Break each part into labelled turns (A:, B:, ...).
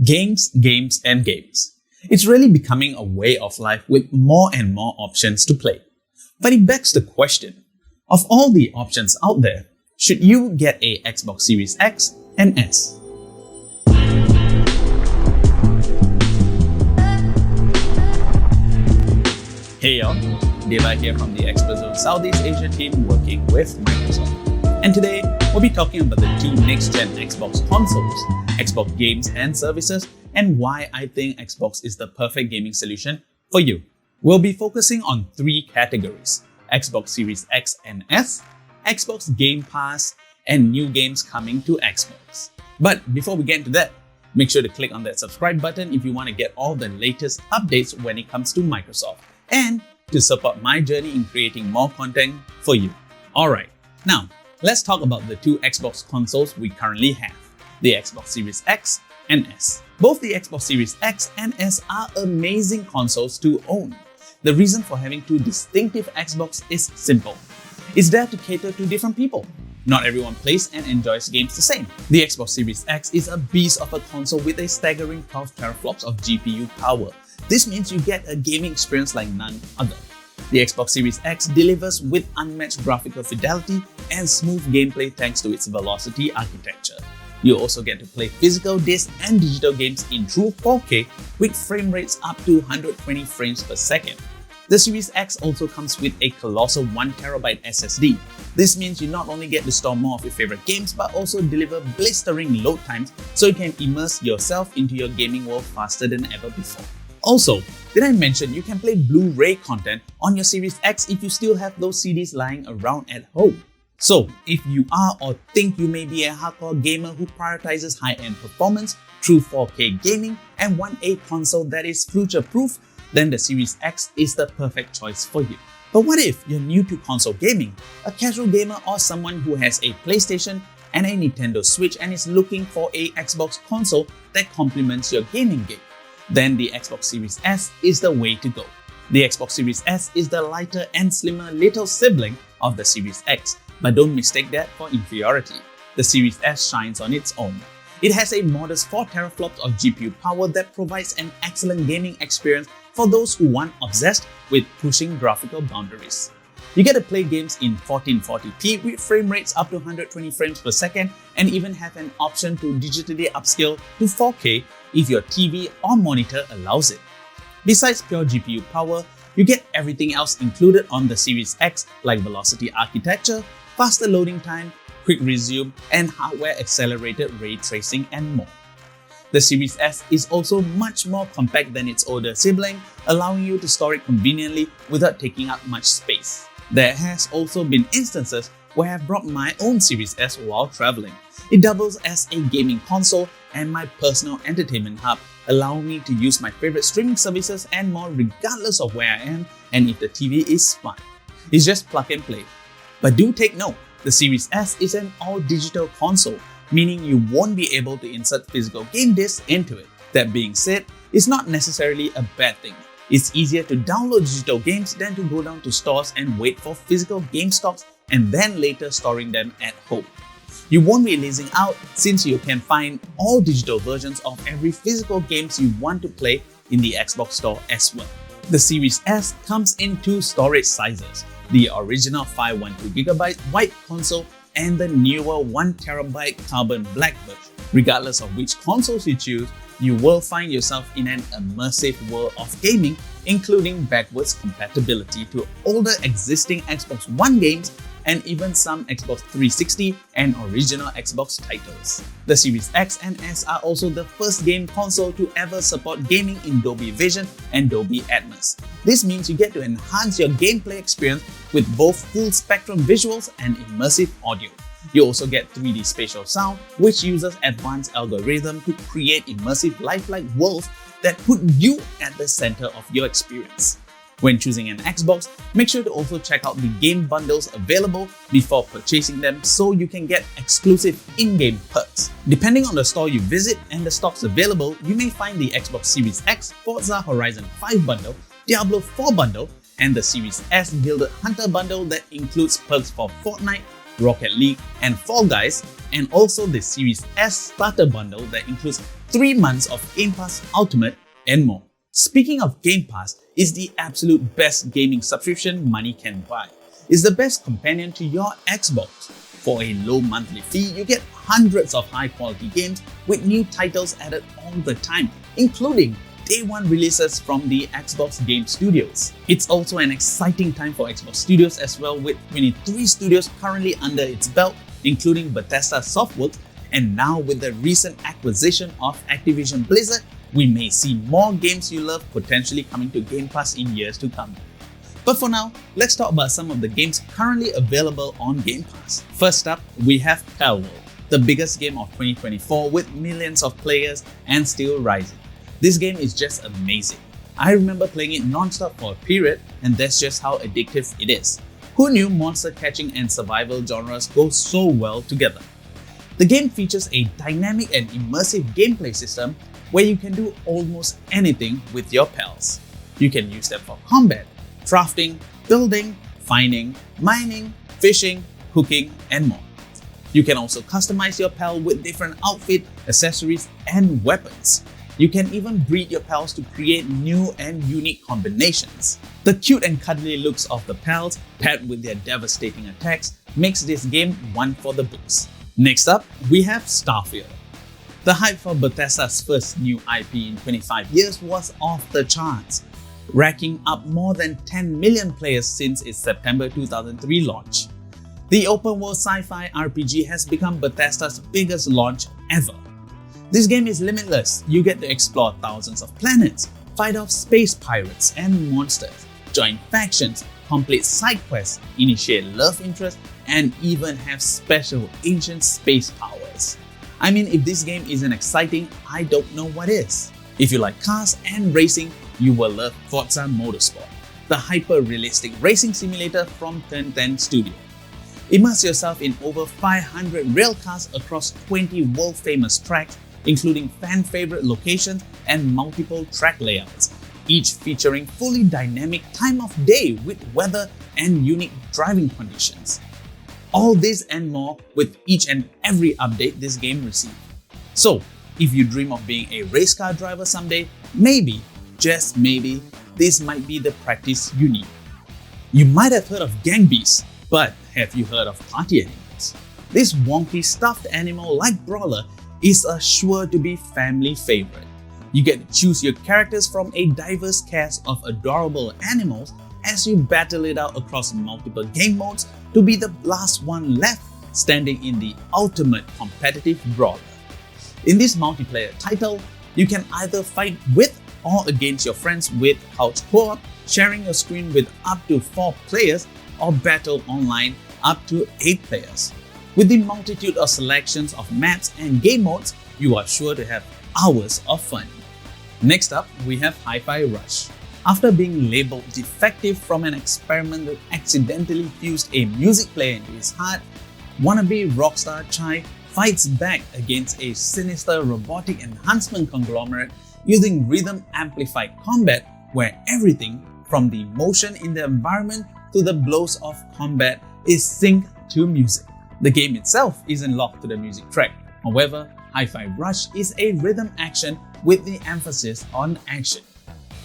A: Games, games, and games. It's really becoming a way of life with more and more options to play. But it begs the question, of all the options out there, should you get a Xbox Series X and S? Hey y'all, Deva here from the Xbox Southeast Asia team working with Microsoft. And today, we'll be talking about the two next-gen Xbox consoles, Xbox games and services, and why I think Xbox is the perfect gaming solution for you. We'll be focusing on three categories: Xbox Series X and S, Xbox Game Pass, and new games coming to Xbox. But before we get into that, make sure to click on that subscribe button if you want to get all the latest updates when it comes to Microsoft, and to support my journey in creating more content for you. Alright, now let's talk about the two Xbox consoles we currently have, the Xbox Series X and S. Both the Xbox Series X and S are amazing consoles to own. The reason for having two distinctive Xbox is simple. It's there to cater to different people. Not everyone plays and enjoys games the same. The Xbox Series X is a beast of a console with a staggering 12 teraflops of GPU power. This means you get a gaming experience like none other. The Xbox Series X delivers with unmatched graphical fidelity and smooth gameplay thanks to its Velocity architecture. You also get to play physical disc and digital games in true 4K with frame rates up to 120 frames per second. The Series X also comes with a colossal 1TB SSD. This means you not only get to store more of your favorite games but also deliver blistering load times so you can immerse yourself into your gaming world faster than ever before. Also, did I mention you can play Blu-ray content on your Series X if you still have those CDs lying around at home? So, if you are or think you may be a hardcore gamer who prioritizes high-end performance, true 4K gaming, and want a console that is future-proof, then the Series X is the perfect choice for you. But what if you're new to console gaming, a casual gamer or someone who has a PlayStation and a Nintendo Switch and is looking for a Xbox console that complements your gaming gig? Then the Xbox Series S is the way to go. The Xbox Series S is the lighter and slimmer little sibling of the Series X, but don't mistake that for inferiority. The Series S shines on its own. It has a modest 4 teraflops of GPU power that provides an excellent gaming experience for those who want obsessed with pushing graphical boundaries. You get to play games in 1440p with frame rates up to 120 frames per second and even have an option to digitally upscale to 4K if your TV or monitor allows it. Besides pure GPU power, you get everything else included on the Series X like Velocity architecture, faster loading time, quick resume, and hardware-accelerated ray tracing and more. The Series S is also much more compact than its older sibling, allowing you to store it conveniently without taking up much space. There has also been instances where I've brought my own Series S while traveling. It doubles as a gaming console and my personal entertainment hub, allowing me to use my favorite streaming services and more regardless of where I am and if the TV is fun. It's just plug and play. But do take note, the Series S is an all-digital console, meaning you won't be able to insert physical game discs into it. That being said, it's not necessarily a bad thing. It's easier to download digital games than to go down to stores and wait for physical game stocks and then later storing them at home. You won't be losing out since you can find all digital versions of every physical games you want to play in the Xbox Store as well. The Series S comes in two storage sizes, the original 512GB white console and the newer 1TB carbon black version. Regardless of which consoles you choose, you will find yourself in an immersive world of gaming, including backwards compatibility to older existing Xbox One games and even some Xbox 360 and original Xbox titles. The Series X and S are also the first game console to ever support gaming in Dolby Vision and Dolby Atmos. This means you get to enhance your gameplay experience with both full spectrum visuals and immersive audio. You also get 3D spatial sound, which uses advanced algorithm to create immersive lifelike worlds that put you at the center of your experience. When choosing an Xbox, make sure to also check out the game bundles available before purchasing them so you can get exclusive in-game perks. Depending on the store you visit and the stocks available, you may find the Xbox Series X Forza Horizon 5 bundle, Diablo 4 bundle, and the Series S Gilded Hunter bundle that includes perks for Fortnite, Rocket League, and Fall Guys, and also the Series S starter bundle that includes 3 months of Game Pass Ultimate and more. Speaking of Game Pass, is the absolute best gaming subscription money can buy. It's the best companion to your Xbox. For a low monthly fee, you get hundreds of high-quality games with new titles added all the time, including Day 1 releases from the Xbox Game Studios. It's also an exciting time for Xbox Studios as well, with 23 studios currently under its belt, including Bethesda Softworks, and now with the recent acquisition of Activision Blizzard, we may see more games you love potentially coming to Game Pass in years to come. But for now, let's talk about some of the games currently available on Game Pass. First up, we have Palworld, the biggest game of 2024 with millions of players and still rising. This game is just amazing. I remember playing it non-stop for a period, and that's just how addictive it is. Who knew monster catching and survival genres go so well together? The game features a dynamic and immersive gameplay system where you can do almost anything with your pals. You can use them for combat, crafting, building, finding, mining, fishing, cooking, and more. You can also customize your pal with different outfit, accessories, and weapons. You can even breed your pals to create new and unique combinations. The cute and cuddly looks of the pals, paired with their devastating attacks, makes this game one for the books. Next up, we have Starfield. The hype for Bethesda's first new IP in 25 years was off the charts, racking up more than 10 million players since its September 2003 launch. The open-world sci-fi RPG has become Bethesda's biggest launch ever. This game is limitless. You get to explore thousands of planets, fight off space pirates and monsters, join factions, complete side quests, initiate love interests, and even have special ancient space powers. I mean, if this game isn't exciting, I don't know what is. If you like cars and racing, you will love Forza Motorsport, the hyper-realistic racing simulator from Turn 10 Studio. Immerse yourself in over 500 rail cars across 20 world-famous tracks, including fan-favorite locations and multiple track layouts, each featuring fully dynamic time of day with weather and unique driving conditions. All this and more with each and every update this game received. So, if you dream of being a race car driver someday, maybe, just maybe, this might be the practice you need. You might have heard of Gang Beasts, but have you heard of Party Animals? This wonky stuffed animal like Brawler is a sure to be family favorite. You get to choose your characters from a diverse cast of adorable animals as you battle it out across multiple game modes to be the last one left standing in the ultimate competitive brawler. In this multiplayer title, you can either fight with or against your friends with couch co-op, sharing your screen with up to 4 players, or battle online up to 8 players. With the multitude of selections of maps and game modes, you are sure to have hours of fun. Next up, we have Hi-Fi Rush. After being labeled defective from an experiment that accidentally fused a music player into his heart, wannabe rockstar Chai fights back against a sinister robotic enhancement conglomerate using rhythm-amplified combat where everything from the motion in the environment to the blows of combat is synced to music. The game itself isn't locked to the music track. However, Hi-Fi Rush is a rhythm action with the emphasis on action.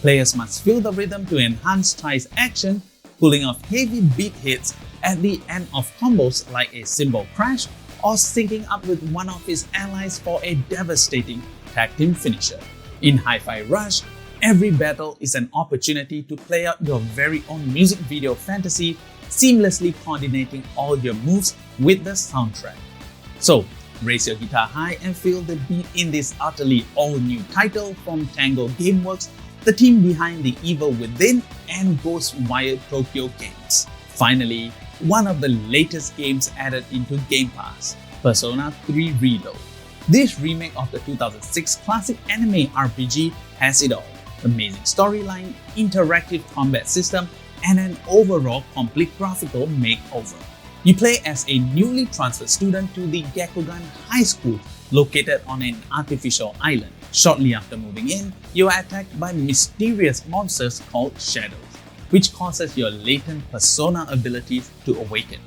A: Players must feel the rhythm to enhance Chai's action, pulling off heavy beat hits at the end of combos like a cymbal crash or syncing up with one of his allies for a devastating tag team finisher. In Hi-Fi Rush, every battle is an opportunity to play out your very own music video fantasy, seamlessly coordinating all your moves with the soundtrack. So, raise your guitar high and feel the beat in this utterly all-new title from Tango Gameworks, the team behind The Evil Within and Ghostwire Tokyo Games. Finally, one of the latest games added into Game Pass, Persona 3 Reload. This remake of the 2006 classic anime RPG has it all: amazing storyline, interactive combat system, and an overall complete graphical makeover. You play as a newly transferred student to the Gekugan High School located on an artificial island. Shortly after moving in, you are attacked by mysterious monsters called Shadows, which causes your latent persona abilities to awaken.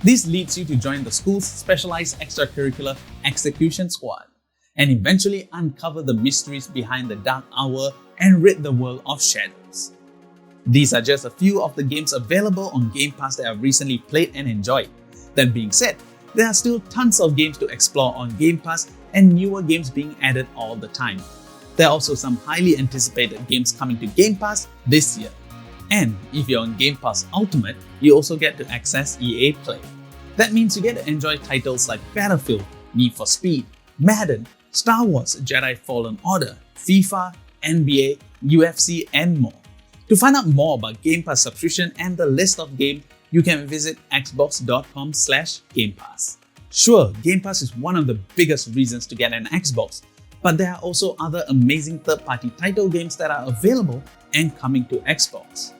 A: This leads you to join the school's specialized extracurricular execution squad and eventually uncover the mysteries behind the dark hour and rid the world of shadows. These are just a few of the games available on Game Pass that I've recently played and enjoyed. That being said, there are still tons of games to explore on Game Pass and newer games being added all the time. There are also some highly anticipated games coming to Game Pass this year. And if you're on Game Pass Ultimate, you also get to access EA Play. That means you get to enjoy titles like Battlefield, Need for Speed, Madden, Star Wars Jedi Fallen Order, FIFA, NBA, UFC, and more. To find out more about Game Pass subscription and the list of games, you can visit xbox.com/Game Pass. Sure, Game Pass is one of the biggest reasons to get an Xbox, but there are also other amazing third-party title games that are available and coming to Xbox.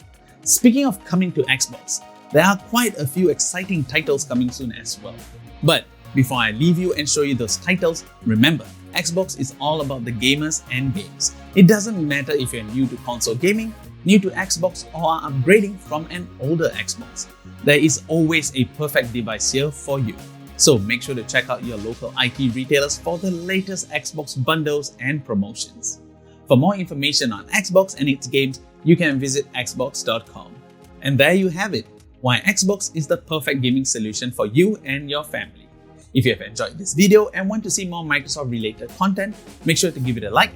A: Speaking of coming to Xbox, there are quite a few exciting titles coming soon as well. But before I leave you and show you those titles, remember, Xbox is all about the gamers and games. It doesn't matter if you're new to console gaming, new to Xbox, or are upgrading from an older Xbox. There is always a perfect device here for you. So make sure to check out your local IT retailers for the latest Xbox bundles and promotions. For more information on Xbox and its games, you can visit xbox.com. And there you have it, why Xbox is the perfect gaming solution for you and your family. If you have enjoyed this video and want to see more Microsoft related content, make sure to give it a like,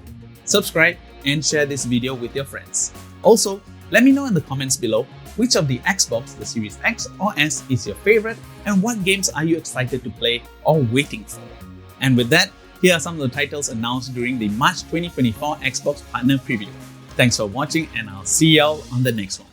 A: subscribe, and share this video with your friends. Also, let me know in the comments below which of the Xbox, the Series X or S, is your favorite and what games are you excited to play or waiting for. And with that, here are some of the titles announced during the March 2024 Xbox Partner Preview. Thanks for watching and I'll see y'all on the next one.